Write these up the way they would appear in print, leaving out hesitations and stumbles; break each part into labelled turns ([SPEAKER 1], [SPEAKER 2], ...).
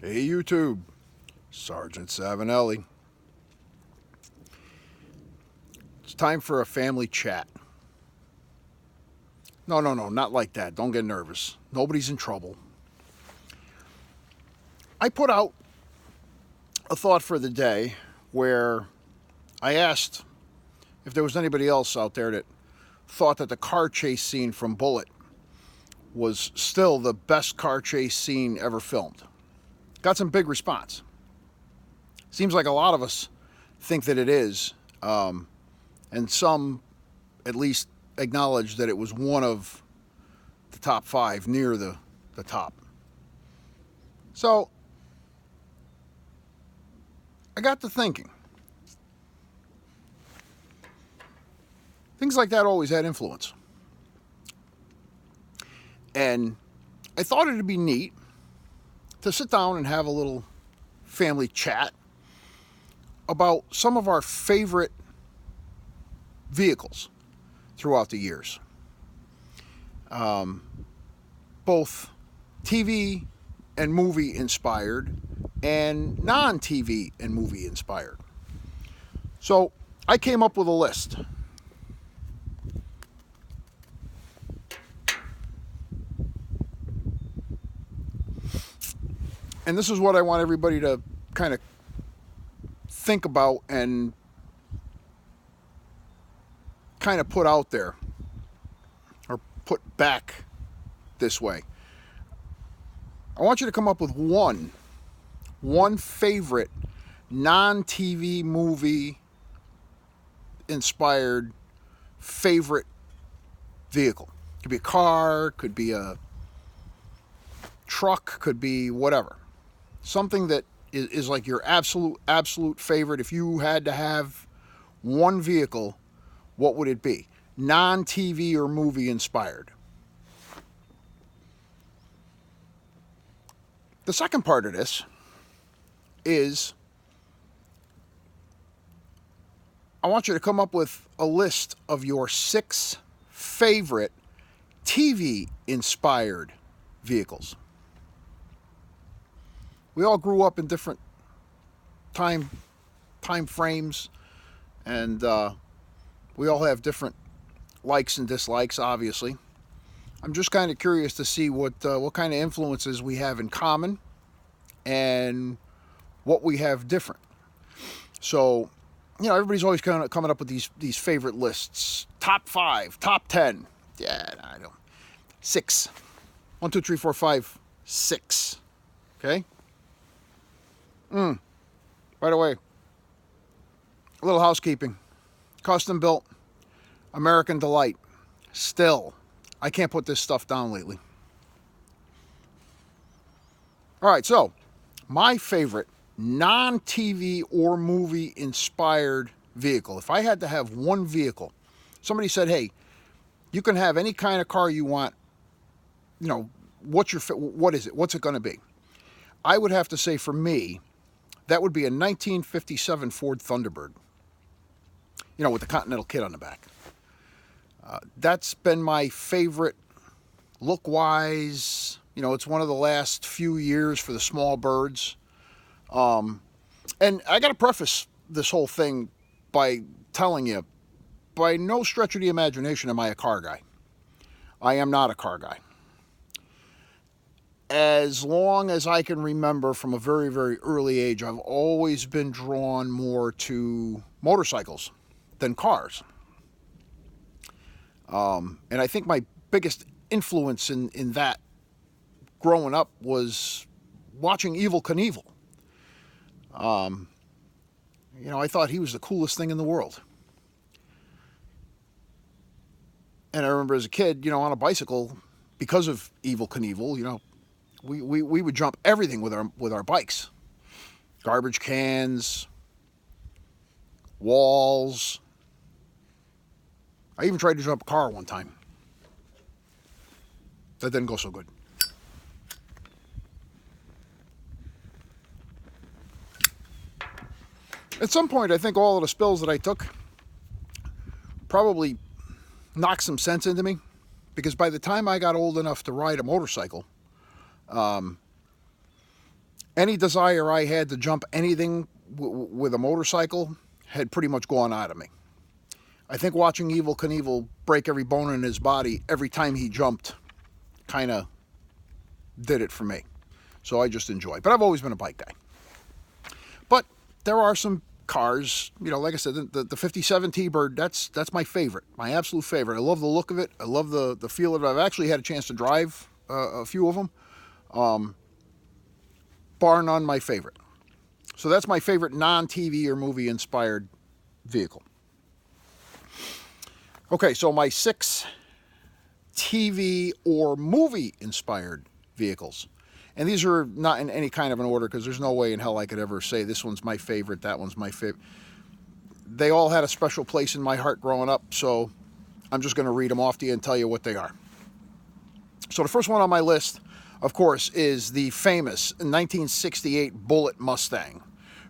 [SPEAKER 1] Hey YouTube, Sergeant Savinelli. It's time for a family chat. No, not like that. Don't get nervous. Nobody's in trouble. I put out a thought for the day where I asked if there was anybody else out there that thought that the car chase scene from Bullet was still the best car chase scene ever filmed. Got some big response. Seems like a lot of us think that it is, and some at least acknowledge that it was one of the top five, near the top. So I got to thinking. Things like that always had influence. And I thought it'd be neat to sit down and have a little family chat about some of our favorite vehicles throughout the years. Both TV and movie inspired and non-TV and movie inspired. So I came up with a list. And this is what I want everybody to kind of think about and kind of put out there, or put back this way. I want you to come up with one favorite non-TV movie inspired favorite vehicle. Could be a car, could be a truck, could be whatever. Something that is like your absolute favorite. If you had to have one vehicle, what would it be? Non-TV or movie inspired. The second part of this is I want you to come up with a list of your 6 favorite TV inspired vehicles. We all grew up in different time frames, and we all have different likes and dislikes, obviously. I'm just kind of curious to see what kind of influences we have in common and what we have different. So, everybody's always kind of coming up with these favorite lists. Top 5, top 10. Yeah, I don't. 6. 1, 2, 3, 4, 5, 6. Okay? By the way, a little housekeeping. Custom built, American Delight. Still, I can't put this stuff down lately. All right, so my favorite non-TV or movie inspired vehicle. If I had to have one vehicle, somebody said, "Hey, you can have any kind of car you want. What is it? What's it going to be?" I would have to say, for me, that would be a 1957 Ford Thunderbird. With the Continental kit on the back. That's been my favorite look-wise. It's one of the last few years for the small birds. And I got to preface this whole thing by telling you, by no stretch of the imagination am I a car guy. I am not a car guy. As long as I can remember, from a very, very early age, I've always been drawn more to motorcycles than cars. And I think my biggest influence in that growing up was watching Evel Knievel. I thought he was the coolest thing in the world. And I remember as a kid, on a bicycle, because of Evel Knievel, we would jump everything with our bikes. Garbage cans, walls. I even tried to jump a car one time. That didn't go so good. At some point, I think all of the spills that I took probably knocked some sense into me, because by the time I got old enough to ride a motorcycle, and Any desire I had to jump anything with a motorcycle had pretty much gone out of me. I think watching Evel Knievel break every bone in his body every time he jumped kind of did it for me. So I just enjoy. But I've always been a bike guy. But there are some cars, like I said, the 57 T-Bird, that's my favorite, my absolute favorite. I love the look of it. I love the feel of it. I've actually had a chance to drive a few of them. Bar none, my favorite. So that's my favorite non-TV or movie inspired vehicle. Okay, so my 6 TV or movie inspired vehicles. And these are not in any kind of an order, because there's no way in hell I could ever say this one's my favorite, that one's my favorite. They all had a special place in my heart growing up, so I'm just going to read them off to you and tell you what they are. So the first one on my list, of course, is the famous 1968 Bullitt Mustang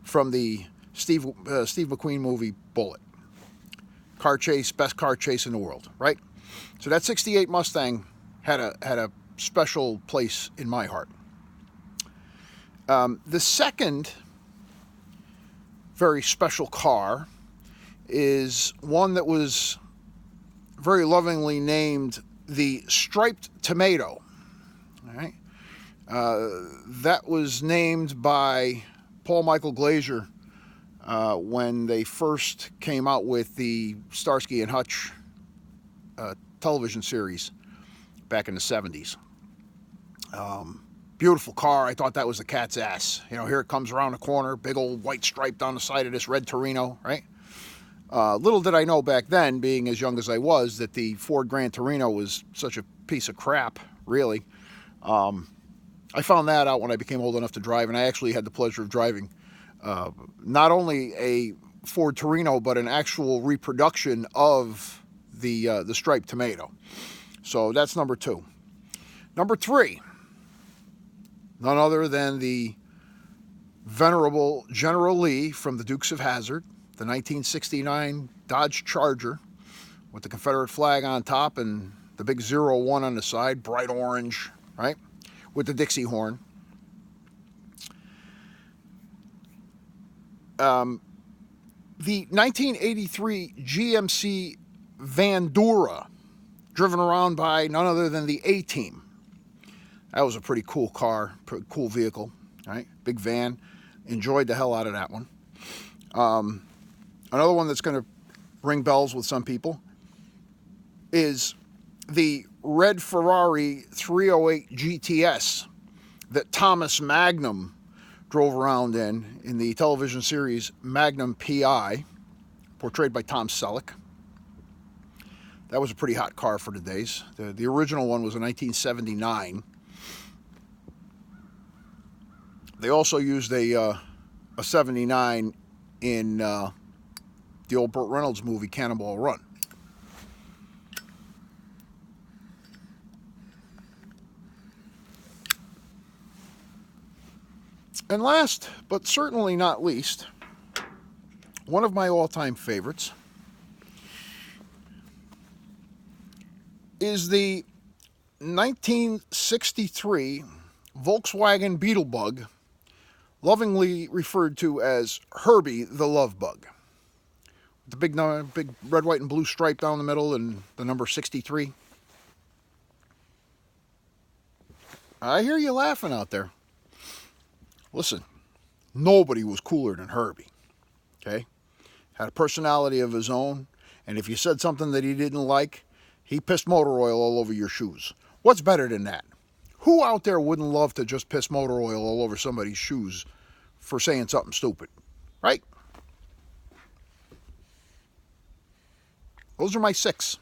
[SPEAKER 1] from the Steve McQueen movie Bullitt. Car chase, best car chase in the world, right? So that 68 Mustang had a special place in my heart. The second very special car is one that was very lovingly named the Striped Tomato. All right, that was named by Paul Michael Glaser when they first came out with the Starsky and Hutch television series back in the 70s. Beautiful car. I thought that was the cat's ass. Here it comes around the corner, big old white stripe down the side of this red Torino, right? Little did I know back then, being as young as I was, that the Ford Grand Torino was such a piece of crap, really. I found that out when I became old enough to drive, and I actually had the pleasure of driving not only a Ford Torino, but an actual reproduction of the Striped Tomato. So that's number 2. Number 3, none other than the venerable General Lee from the Dukes of Hazzard, the 1969 Dodge Charger with the Confederate flag on top and the big 01 on the side, bright orange, right, with the Dixie horn. The 1983 GMC Vandura, driven around by none other than the A-Team. That was a pretty cool car, pretty cool vehicle, right? Big van. Enjoyed the hell out of that one. Another one that's going to ring bells with some people is the red Ferrari 308 GTS that Thomas Magnum drove around in the television series Magnum P.I., portrayed by Tom Selleck. That was a pretty hot car for the days. The original one was in 1979. They also used a 79 in the old Burt Reynolds movie Cannonball Run. And last, but certainly not least, one of my all-time favorites is the 1963 Volkswagen Beetlebug, lovingly referred to as Herbie the Love Bug. The big red, white, and blue stripe down the middle and the number 63. I hear you laughing out there. Listen, nobody was cooler than Herbie, okay? Had a personality of his own, and if you said something that he didn't like, he pissed motor oil all over your shoes. What's better than that? Who out there wouldn't love to just piss motor oil all over somebody's shoes for saying something stupid, right? Those are my 6,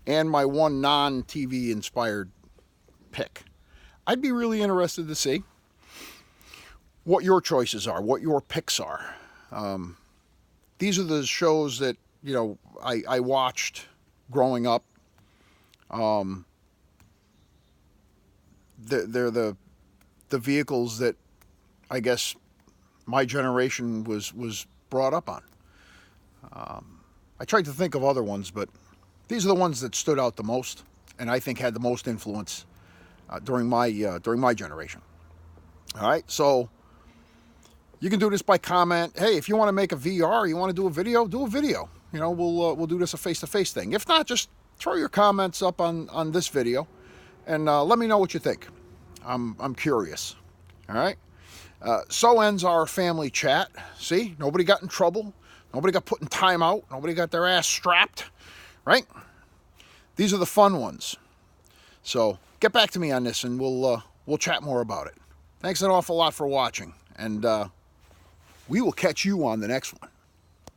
[SPEAKER 1] and my 1 non-TV inspired pick. I'd be really interested to see what your choices are, what your picks are. These are the shows that, I watched growing up. They're the vehicles that I guess my generation was brought up on. I tried to think of other ones, but these are the ones that stood out the most, and I think had the most influence during my generation. All right, so you can do this by comment. Hey, if you want to make a VR, you want to do a video, do a video. You know, we'll do this a face-to-face thing. If not, just throw your comments up on this video, and let me know what you think. I'm curious. All right. So ends our family chat. See, nobody got in trouble. Nobody got put in timeout. Nobody got their ass strapped. Right? These are the fun ones. So get back to me on this, and we'll chat more about it. Thanks an awful lot for watching, and we will catch you on the next one.